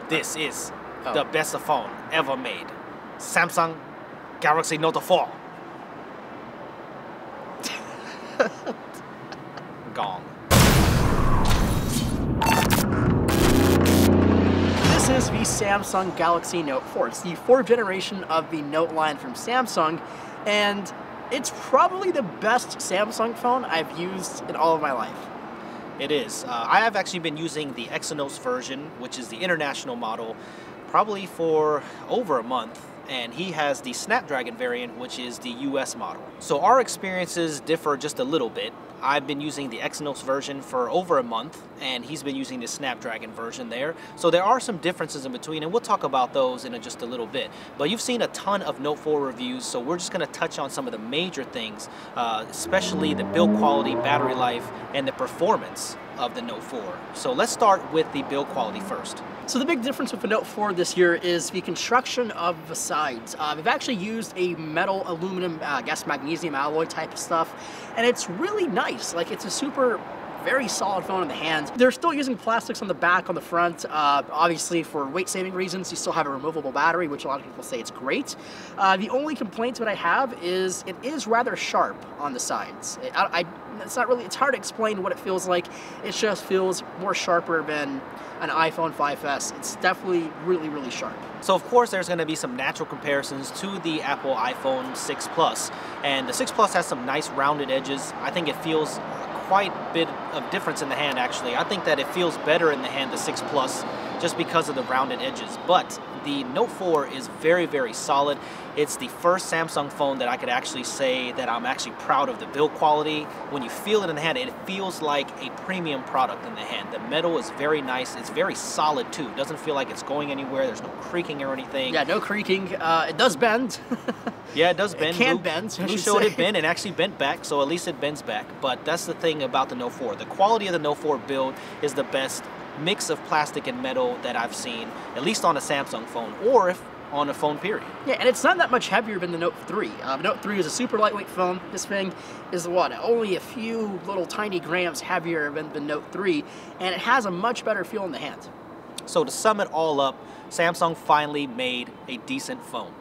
This is the best phone ever made. Samsung Galaxy Note 4. Gong. This is the Samsung Galaxy Note 4. It's the 4th generation of the Note line from Samsung, and it's probably the best Samsung phone I've used in all of my life. It is. I have actually been using the Exynos version, which is the international model, probably for over a month. And he has the Snapdragon variant, which is the US model. So our experiences differ just a little bit. I've been using the Exynos version for over a month, and he's been using the Snapdragon version there. So there are some differences in between, and we'll talk about those in just a little bit. But you've seen a ton of Note 4 reviews, so we're just gonna touch on some of the major things, especially the build quality, battery life, and the performance of the Note 4. So let's start with the build quality first. So the big difference with the Note 4 this year is the construction of the sides. We've actually used a metal, aluminum, I guess magnesium alloy type of stuff, and it's really nice. Like, it's a very solid phone in the hand. They're still using plastics on the back, on the front. Obviously, for weight-saving reasons, you still have a removable battery, which a lot of people say it's great. The only complaint that I have is it is rather sharp on the sides. It's hard to explain what it feels like. It just feels more sharper than an iPhone 5S. It's definitely really, really sharp. So of course there's going to be some natural comparisons to the Apple iPhone 6 Plus, and the 6 Plus has some nice rounded edges. I think it feels quite a bit of difference in the hand actually. I think that it feels better in the hand, the 6 Plus, just because of the rounded edges. But the Note 4 is very, very solid. It's the first Samsung phone that I could actually say that I'm actually proud of the build quality. When you feel it in the hand, it feels like a premium product in the hand. The metal is very nice. It's very solid too. It doesn't feel like it's going anywhere. There's no creaking or anything. Yeah, no creaking. It does bend. Yeah, it does bend. It can bend. Blue showed it bend and actually bent back, so at least it bends back. But that's the thing about the Note 4. The quality of the Note 4 build is the best mix of plastic and metal that I've seen, at least on a Samsung phone, or if on a phone period. Yeah, and it's not that much heavier than the Note 3. The Note 3 is a super lightweight phone. This thing is what, only a few little tiny grams heavier than the Note 3, and it has a much better feel in the hand. So to sum it all up, Samsung finally made a decent phone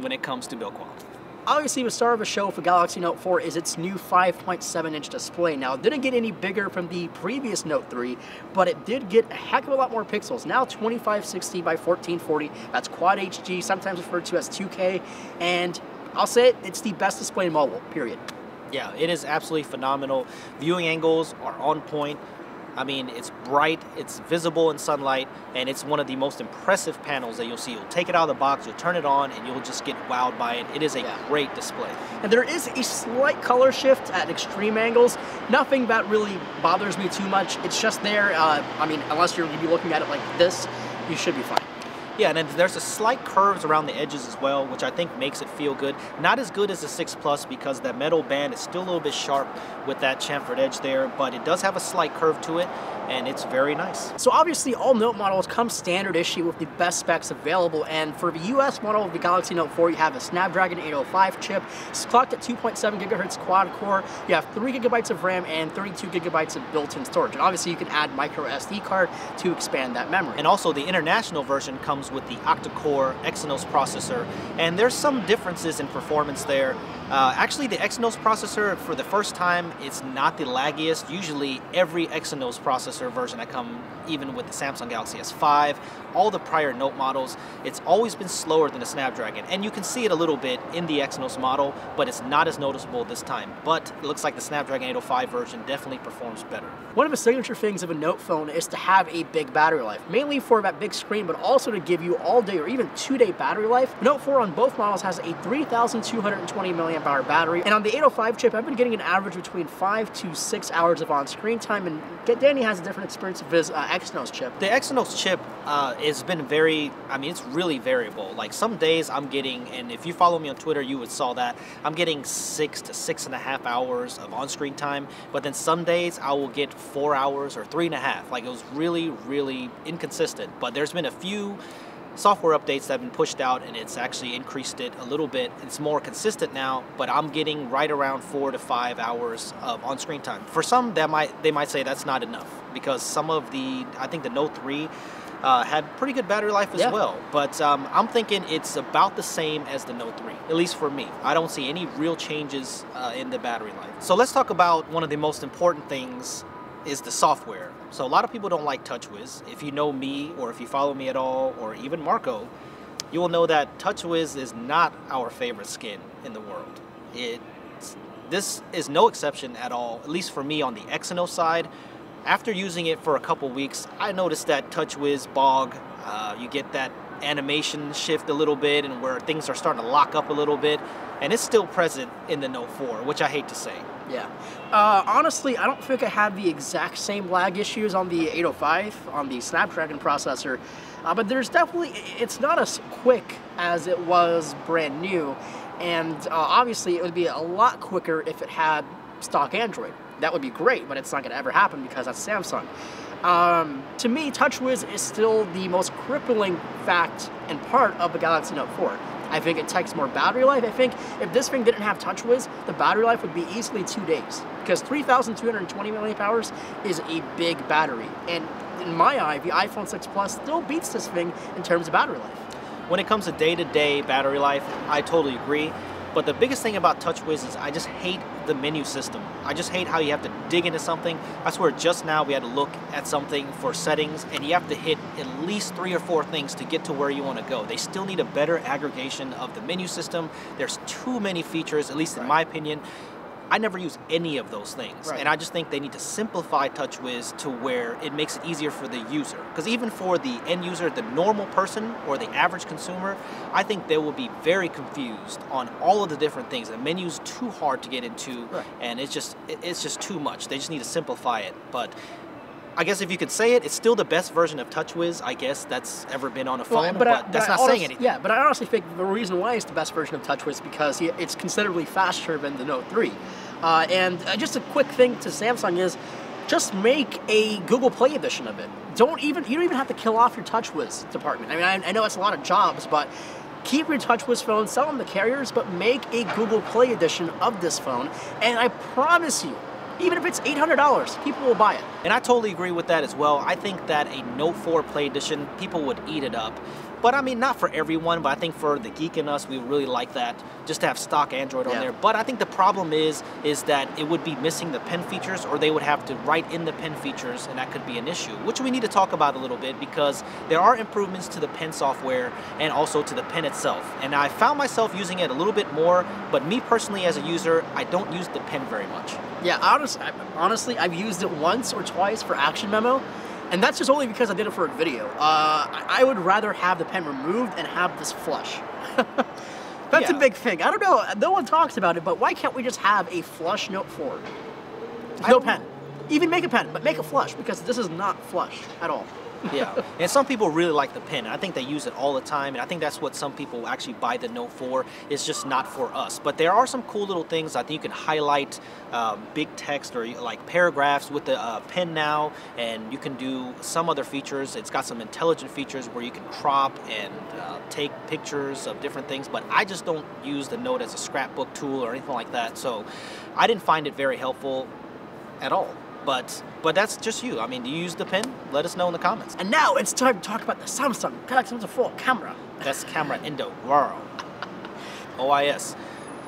when it comes to build quality. Obviously, the star of the show for Galaxy Note 4 is its new 5.7-inch display. Now, it didn't get any bigger from the previous Note 3, but it did get a heck of a lot more pixels. Now 2560 by 1440, that's Quad HD, sometimes referred to as 2K, and I'll say it, it's the best display in mobile, period. Yeah, it is absolutely phenomenal. Viewing angles are on point. I mean, it's bright, it's visible in sunlight, and it's one of the most impressive panels that you'll see. You'll take it out of the box, you'll turn it on, and you'll just get wowed by it. It is a great display. And there is a slight color shift at extreme angles. Nothing that really bothers me too much. It's just there. I mean, unless you're going to be looking at it like this, you should be fine. Yeah, and then there's a slight curves around the edges as well, which I think makes it feel good. Not as good as the 6 Plus because that metal band is still a little bit sharp with that chamfered edge there, but it does have a slight curve to it, and it's very nice. So obviously all Note models come standard issue with the best specs available, and for the US model of the Galaxy Note 4, you have a Snapdragon 805 chip. It's clocked at 2.7 gigahertz quad-core. You have 3 gigabytes of RAM and 32 gigabytes of built-in storage. And obviously you can add micro SD card to expand that memory. And also the international version comes with the octa-core Exynos processor, and there's some differences in performance there. Actually, the Exynos processor, for the first time, it's not the laggiest. Usually, every Exynos processor version that come, even with the Samsung Galaxy S5, all the prior Note models, it's always been slower than the Snapdragon. And you can see it a little bit in the Exynos model, but it's not as noticeable this time. But it looks like the Snapdragon 805 version definitely performs better. One of the signature things of a Note phone is to have a big battery life, mainly for that big screen, but also to give you all-day or even 2-day battery life. Note 4 on both models has a 3,220 milliamp hour battery, and on the 805 chip, I've been getting an average between 5 to 6 hours of on-screen time, and Danny has a different experience with his Exynos chip. The Exynos chip has been it's really variable. Like some days I'm getting, and if you follow me on Twitter, you would saw that, I'm getting 6 to 6.5 hours of on-screen time, but then some days I will get 4 hours or 3.5. Like it was really, really inconsistent, but there's been a few software updates that have been pushed out and it's actually increased it a little bit. It's more consistent now, but I'm getting right around 4 to 5 hours of on-screen time. For some, they might say that's not enough because some of I think the Note 3 had pretty good battery life as well. But I'm thinking it's about the same as the Note 3, at least for me. I don't see any real changes in the battery life. So let's talk about one of the most important things is the software. So a lot of people don't like TouchWiz. If you know me, or if you follow me at all, or even Marco, you will know that TouchWiz is not our favorite skin in the world. This is no exception at all, at least for me on the Exynos side. After using it for a couple weeks, I noticed that TouchWiz bog. You get that animation shift a little bit, and where things are starting to lock up a little bit, and it's still present in the Note 4, which I hate to say. Yeah. Honestly, I don't think I had the exact same lag issues on the 805, on the Snapdragon processor, but there's definitely, it's not as quick as it was brand new, and obviously it would be a lot quicker if it had stock Android. That would be great, but it's not going to ever happen because that's Samsung. To me, TouchWiz is still the most crippling fact and part of the Galaxy Note 4. I think it takes more battery life. I think if this thing didn't have TouchWiz, the battery life would be easily 2 days, because 3,220 mAh is a big battery. And in my eye, the iPhone 6 Plus still beats this thing in terms of battery life. When it comes to day-to-day battery life, I totally agree. But the biggest thing about TouchWiz is I just hate the menu system. I just hate how you have to dig into something. I swear just now we had to look at something for settings, and you have to hit at least 3 or 4 things to get to where you want to go. They still need a better aggregation of the menu system. There's too many features, at least in my opinion. I never use any of those things, and I just think they need to simplify TouchWiz to where it makes it easier for the user. Because even for the end user, the normal person or the average consumer, I think they will be very confused on all of the different things. The menu's too hard to get into, and it's just too much. They just need to simplify it. But I guess if you could say it, it's still the best version of TouchWiz, I guess, that's ever been on a phone, but that's not saying anything. Yeah, but I honestly think the reason why it's the best version of TouchWiz is because it's considerably faster than the Note 3. And just a quick thing to Samsung is, just make a Google Play edition of it. You don't even have to kill off your TouchWiz department. I mean, I know it's a lot of jobs, but keep your TouchWiz phone, sell them to carriers, but make a Google Play edition of this phone, and I promise you, even if it's $800, people will buy it. And I totally agree with that as well. I think that a Note 4 Play Edition, people would eat it up. But I mean, not for everyone, but I think for the geek in us, we really like that, just to have stock Android on there. But I think the problem is that it would be missing the pen features, or they would have to write in the pen features, and that could be an issue, which we need to talk about a little bit, because there are improvements to the pen software and also to the pen itself. And I found myself using it a little bit more, but me personally as a user, I don't use the pen very much. Yeah, honestly, I've used it once or twice for Action Memo, and that's just only because I did it for a video. I would rather have the pen removed and have this flush. That's a big thing. I don't know, no one talks about it, but why can't we just have a flush Note 4? No pen. Even make a pen, but make a flush, because this is not flush at all. Yeah, and some people really like the pen. I think they use it all the time, and I think that's what some people actually buy the Note 4. It's just not for us. But there are some cool little things. I think you can highlight big text or like paragraphs with the pen now, and you can do some other features. It's got some intelligent features where you can crop and take pictures of different things, but I just don't use the Note as a scrapbook tool or anything like that, so I didn't find it very helpful at all. But that's just you. I mean, do you use the pen? Let us know in the comments. And now it's time to talk about the Samsung Galaxy Note 4 camera. That's camera in the world. OIS.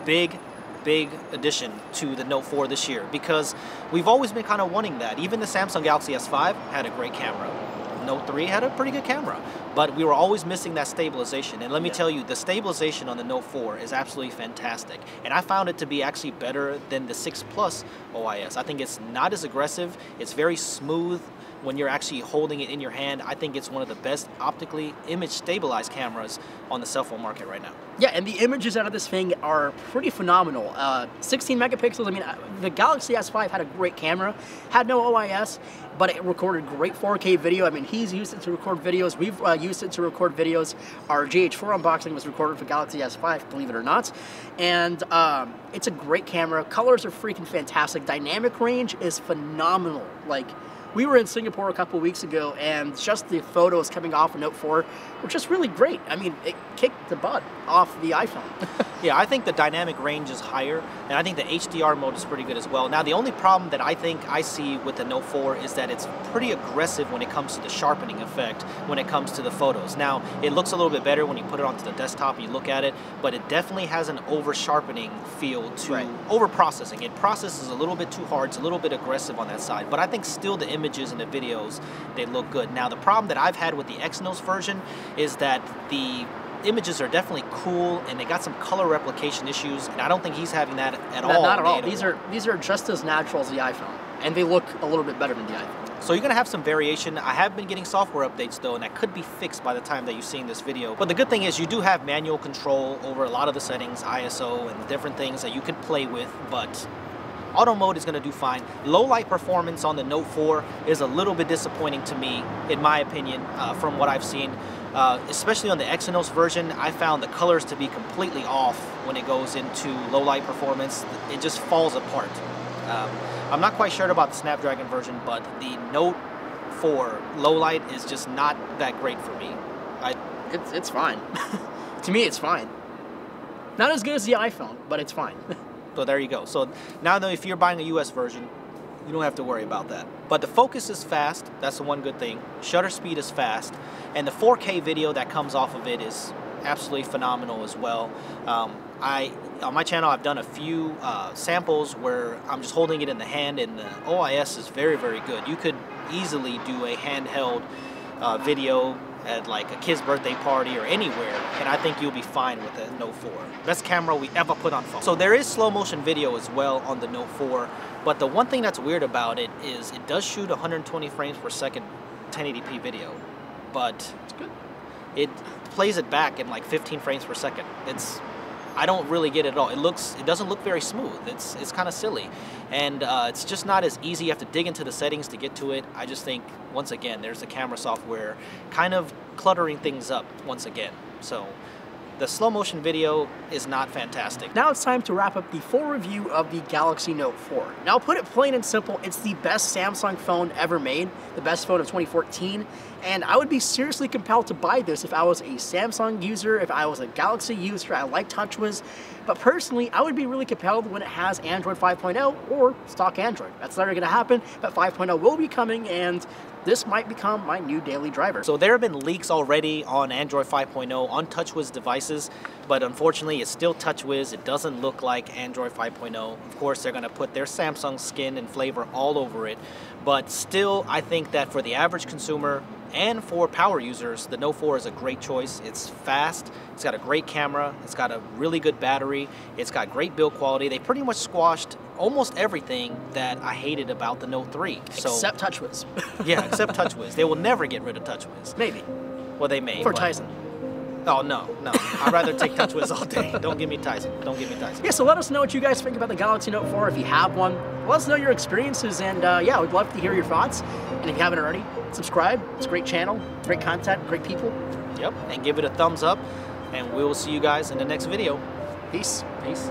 Big addition to the Note 4 this year, because we've always been kind of wanting that. Even the Samsung Galaxy S5 had a great camera. Note 3 had a pretty good camera, but we were always missing that stabilization. And let me tell you, the stabilization on the Note 4 is absolutely fantastic. And I found it to be actually better than the 6 Plus OIS. I think it's not as aggressive. It's very smooth when you're actually holding it in your hand. I think it's one of the best optically image stabilized cameras on the cell phone market right now. Yeah, and the images out of this thing are pretty phenomenal. 16 megapixels. I mean, the Galaxy S5 had a great camera, had no OIS, but it recorded great 4K video. I mean, he's used it to record videos. We've used it to record videos. Our GH4 unboxing was recorded for Galaxy S5, believe it or not. And it's a great camera. Colors are freaking fantastic. Dynamic range is phenomenal. Like, We were in Singapore a couple weeks ago, and just the photos coming off of Note 4 were just really great. I mean, it kicked the butt off the iPhone. Yeah, I think the dynamic range is higher, and I think the HDR mode is pretty good as well. Now, the only problem that I think I see with the Note 4 is that it's pretty aggressive when it comes to the sharpening effect when it comes to the photos. Now, it looks a little bit better when you put it onto the desktop and you look at it, but it definitely has an over-sharpening feel to over-processing. It processes a little bit too hard, it's a little bit aggressive on that side, but I think still the images and the videos, they look good. Now, the problem that I've had with the Exynos version is that the images are definitely cool and they got some color replication issues, and I don't think he's having that at all. Not at all. These are just as natural as the iPhone, and they look a little bit better than the iPhone. So you're gonna have some variation. I have been getting software updates though, and that could be fixed by the time that you're seeing this video. But the good thing is you do have manual control over a lot of the settings, ISO and different things that you could play with, but auto mode is going to do fine. Low light performance on the Note 4 is a little bit disappointing to me, in my opinion, from what I've seen. Especially on the Exynos version, I found the colors to be completely off when it goes into low light performance. It just falls apart. I'm not quite sure about the Snapdragon version, but the Note 4 low light is just not that great for me. It's fine. To me, it's fine. Not as good as the iPhone, but it's fine. So there you go. So now that if you're buying a US version, you don't have to worry about that. But the focus is fast. That's the one good thing. Shutter speed is fast. And the 4K video that comes off of it is absolutely phenomenal as well. On my channel, I've done a few samples where I'm just holding it in the hand, and the OIS is very, very good. You could easily do a handheld video at like a kid's birthday party or anywhere, and I think you'll be fine with the Note 4. Best camera we ever put on phone. So there is slow motion video as well on the Note 4, but the one thing that's weird about it is it does shoot 120 frames per second 1080p video, but it's good. It plays it back in like 15 frames per second. I don't really get it at all. It doesn't look very smooth. It's kind of silly, and it's just not as easy. You have to dig into the settings to get to it. I just think, once again, there's the camera software kind of cluttering things up once again. So the slow motion video is not fantastic. Now it's time to wrap up the full review of the Galaxy Note 4. Now, put it plain and simple, it's the best Samsung phone ever made, the best phone of 2014, and I would be seriously compelled to buy this if I was a Samsung user, if I was a Galaxy user. I like TouchWiz, but personally, I would be really compelled when it has Android 5.0 or stock Android. That's never gonna happen, but 5.0 will be coming, and this might become my new daily driver. So there have been leaks already on Android 5.0 on TouchWiz devices, but unfortunately it's still TouchWiz. It doesn't look like Android 5.0. Of course, they're gonna put their Samsung skin and flavor all over it, but still, I think that for the average consumer and for power users, the Note 4 is a great choice. It's fast, it's got a great camera, it's got a really good battery, it's got great build quality. They pretty much squashed almost everything that I hated about the Note 3. Except TouchWiz. Yeah, except TouchWiz. They will never get rid of TouchWiz. Maybe. Well, they may. For Tyson. Oh, no. I'd rather take TouchWiz all day. Don't give me Tyson. Don't give me Tyson. Yeah, so let us know what you guys think about the Galaxy Note 4 if you have one. Let us know your experiences, and yeah, we'd love to hear your thoughts. And if you haven't already, subscribe. It's a great channel, great content, great people. Yep, and give it a thumbs up, and we will see you guys in the next video. Peace. Peace.